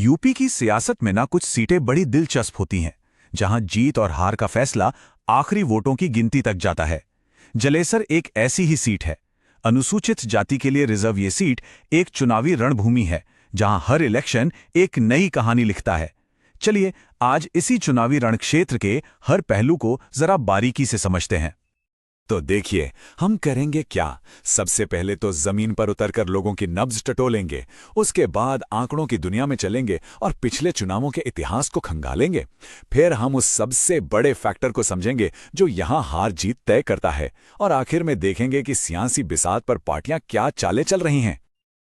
UP की सियासत में ना कुछ सीटें बड़ी दिलचस्प होती हैं, जहां जीत और हार का फैसला आखिरी वोटों की गिनती तक जाता है। जलेसर एक ऐसी ही सीट है। अनुसूचित जाति के लिए रिजर्व ये सीट एक चुनावी रणभूमि है, जहां हर इलेक्शन एक नई कहानी लिखता है। चलिए आज इसी चुनावी रणक्षेत्र के हर पहलू को जरा बारीकी से समझते हैं। तो देखिए, हम करेंगे क्या। सबसे पहले तो जमीन पर उतरकर लोगों की नब्ज टटोलेंगे, उसके बाद आंकड़ों की दुनिया में चलेंगे और पिछले चुनावों के इतिहास को खंगालेंगे। फिर हम उस सबसे बड़े फैक्टर को समझेंगे जो यहां हार जीत तय करता है, और आखिर में देखेंगे कि सियासी बिसात पर पार्टियां क्या चालें चल रही हैं।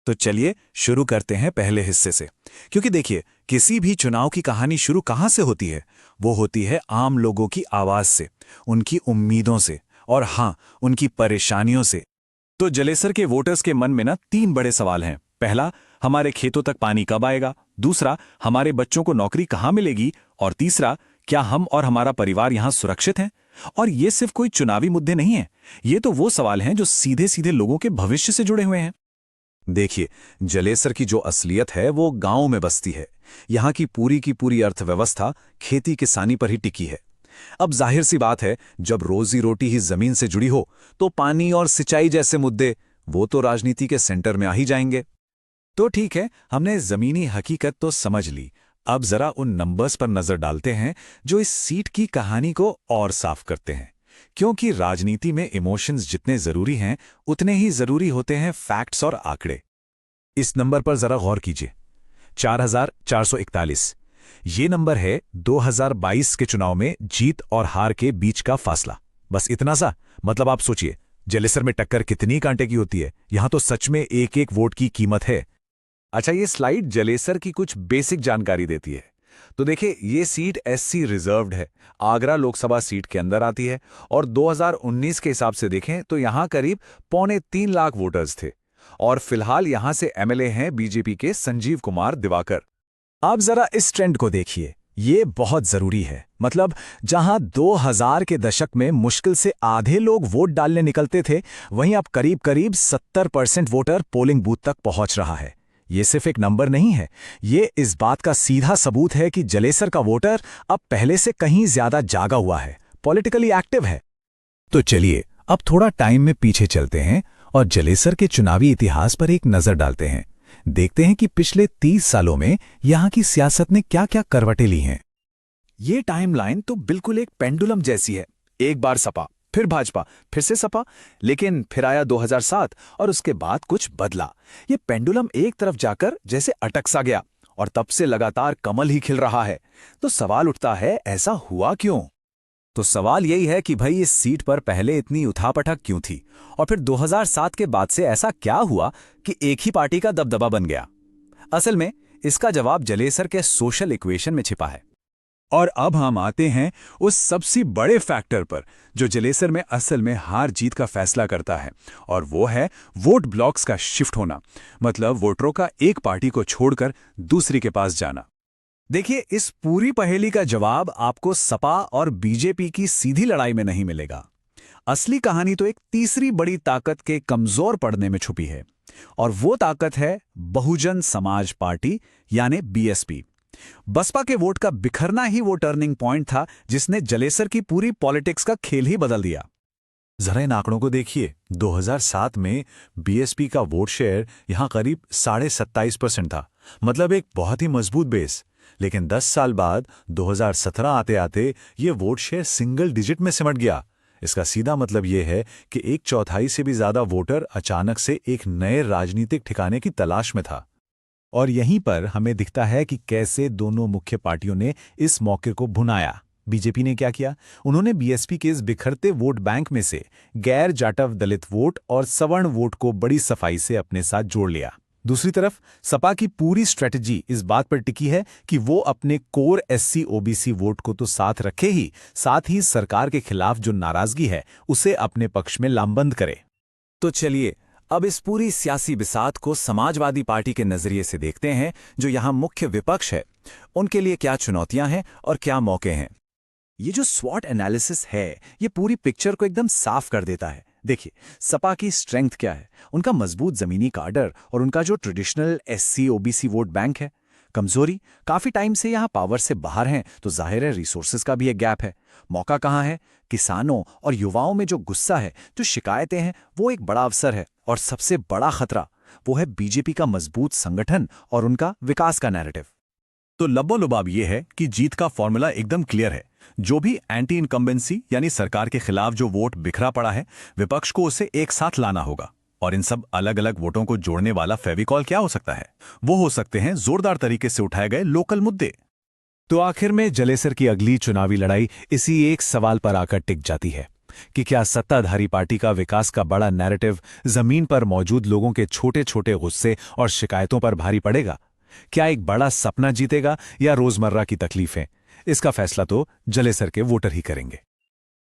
तो चलिए शुरू करते हैं पहले हिस्से से, क्योंकि देखिए किसी भी चुनाव की कहानी शुरू कहां से होती है? वो होती है आम लोगों की आवाज से, उनकी उम्मीदों से, और हां, उनकी परेशानियों से। तो जलेसर के वोटर्स के मन में ना 3 बड़े सवाल हैं। पहला, हमारे खेतों तक पानी कब आएगा? दूसरा, हमारे बच्चों को नौकरी कहां मिलेगी? और तीसरा, क्या हम और हमारा परिवार यहां सुरक्षित हैं? और ये सिर्फ कोई चुनावी मुद्दे नहीं हैं, ये तो वो सवाल हैं जो सीधे सीधे लोगों के भविष्य से जुड़े हुए हैं। देखिए, जलेसर की जो असलियत है वो गांव में बसती है। यहां की पूरी अर्थव्यवस्था खेती किसानी पर ही टिकी है। अब जाहिर सी बात है, जब रोजी रोटी ही जमीन से जुड़ी हो तो पानी और सिंचाई जैसे मुद्दे वो तो राजनीति के सेंटर में आ ही जाएंगे। तो ठीक है, हमने जमीनी हकीकत तो समझ ली। अब जरा उन नंबर्स पर नजर डालते हैं जो इस सीट की कहानी को और साफ करते हैं। क्योंकि राजनीति में इमोशंस जितने जरूरी हैं, उतने ही जरूरी होते हैं फैक्ट्स और आंकड़े। इस नंबर पर जरा गौर कीजिए, 4441। ये नंबर है 2022 के चुनाव में जीत और हार के बीच का फासला। बस इतना सा। मतलब आप सोचिए, जलेसर में टक्कर कितनी कांटे की होती है। यहां तो सच में एक एक वोट की कीमत है। अच्छा, ये स्लाइड जलेसर की कुछ बेसिक जानकारी देती है। तो देखिए, ये सीट एससी रिजर्व्ड है, आगरा लोकसभा सीट के अंदर आती है, और 2019 के हिसाब से देखें तो यहां करीब 2.25 लाख वोटर्स थे। और फिलहाल यहां से एमएलए हैं बीजेपी के संजीव कुमार दिवाकर। आप जरा इस ट्रेंड को देखिए, ये बहुत जरूरी है। मतलब जहां 2000 के दशक में मुश्किल से आधे लोग वोट डालने निकलते थे, वहीं अब करीब करीब 70% वोटर पोलिंग बूथ तक पहुंच रहा है। ये सिर्फ एक नंबर नहीं है, ये इस बात का सीधा सबूत है कि जलेसर का वोटर अब पहले से कहीं ज्यादा जागा हुआ है, पॉलिटिकली एक्टिव है। तो चलिए अब थोड़ा टाइम में पीछे चलते हैं और जलेसर के चुनावी इतिहास पर एक नजर डालते हैं। देखते हैं कि पिछले 30 सालों में यहां की सियासत ने क्या क्या करवटें ली हैं। ये टाइमलाइन तो बिल्कुल एक पेंडुलम जैसी है। एक बार सपा, फिर भाजपा, फिर से सपा, लेकिन फिर आया 2007 और उसके बाद कुछ बदला। ये पेंडुलम एक तरफ जाकर जैसे अटक सा गया, और तब से लगातार कमल ही खिल रहा है। तो सवाल उठता है, ऐसा हुआ क्यों? तो सवाल यही है कि भाई इस सीट पर पहले इतनी उठापटक क्यों थी, और फिर 2007 के बाद से ऐसा क्या हुआ कि एक ही पार्टी का दबदबा बन गया? असल में इसका जवाब जलेसर के सोशल इक्वेशन में छिपा है। और अब हम आते हैं उस सबसे बड़े फैक्टर पर जो जलेसर में असल में हार जीत का फैसला करता है, और वो है वोट ब्लॉक्स का शिफ्ट होना। मतलब वोटरों का एक पार्टी को छोड़कर दूसरी के पास जाना। देखिए, इस पूरी पहेली का जवाब आपको सपा और बीजेपी की सीधी लड़ाई में नहीं मिलेगा। असली कहानी तो एक तीसरी बड़ी ताकत के कमजोर पड़ने में छुपी है, और वो ताकत है बहुजन समाज पार्टी यानी बीएसपी। बसपा के वोट का बिखरना ही वो टर्निंग पॉइंट था जिसने जलेसर की पूरी पॉलिटिक्स का खेल ही बदल दिया। जरा इन आंकड़ों को देखिए। 2007 में बीएसपी का वोट शेयर यहां करीब 27.5% था, मतलब एक बहुत ही मजबूत बेस। लेकिन 10 साल बाद 2017 आते आते ये वोट शेयर सिंगल डिजिट में सिमट गया। इसका सीधा मतलब यह है कि 1/4 से भी ज्यादा वोटर अचानक से एक नए राजनीतिक ठिकाने की तलाश में था। और यहीं पर हमें दिखता है कि कैसे दोनों मुख्य पार्टियों ने इस मौके को भुनाया। बीजेपी ने क्या किया? उन्होंने बीएसपी के इस बिखरते वोट बैंक में से गैर जाटव दलित वोट और सवर्ण वोट को बड़ी सफाई से अपने साथ जोड़ लिया। दूसरी तरफ सपा की पूरी स्ट्रेटजी इस बात पर टिकी है कि वो अपने कोर एससी ओबीसी वोट को तो साथ रखे ही, साथ ही सरकार के खिलाफ जो नाराजगी है उसे अपने पक्ष में लामबंद करे। तो चलिए अब इस पूरी सियासी बिसात को समाजवादी पार्टी के नजरिए से देखते हैं, जो यहां मुख्य विपक्ष है। उनके लिए क्या चुनौतियां हैं और क्या मौके हैं? ये जो स्वॉट एनालिसिस है, ये पूरी पिक्चर को एकदम साफ कर देता है। देखिए, सपा की स्ट्रेंथ क्या है? उनका मजबूत जमीनी कार्डर और उनका जो traditional SC OBC vote bank है। कमजोरी, काफी टाइम से यहाँ पावर से बाहर हैं, तो जाहिर है रिसोर्सेज का भी एक गैप है। मौका कहाँ है? किसानों और युवाओं में जो गुस्सा है, जो शिकायतें हैं, वो एक बड़ा अवसर है। और सबसे बड़ा खतरा वो है बीजेपी का मजबूत संगठन और उनका विकास का नैरेटिव। तो लब्बो-लुबाब ये है कि जीत का फॉर्मूला एकदम क्लियर है। जो भी एंटी इनकम्बेंसी यानी सरकार के खिलाफ जो वोट बिखरा पड़ा है, विपक्ष को उसे एक साथ लाना होगा। और इन सब अलग अलग वोटों को जोड़ने वाला फेविकॉल क्या हो सकता है? वो हो सकते हैं जोरदार तरीके से उठाए गए लोकल मुद्दे। तो आखिर में जलेसर की अगली चुनावी लड़ाई इसी एक सवाल पर आकर टिक जाती है कि क्या सत्ताधारी पार्टी का विकास का बड़ा नैरेटिव जमीन पर मौजूद लोगों के छोटे छोटे गुस्से और शिकायतों पर भारी पड़ेगा? क्या एक बड़ा सपना जीतेगा या रोजमर्रा की तकलीफें? इसका फैसला तो जलेसर के वोटर ही करेंगे।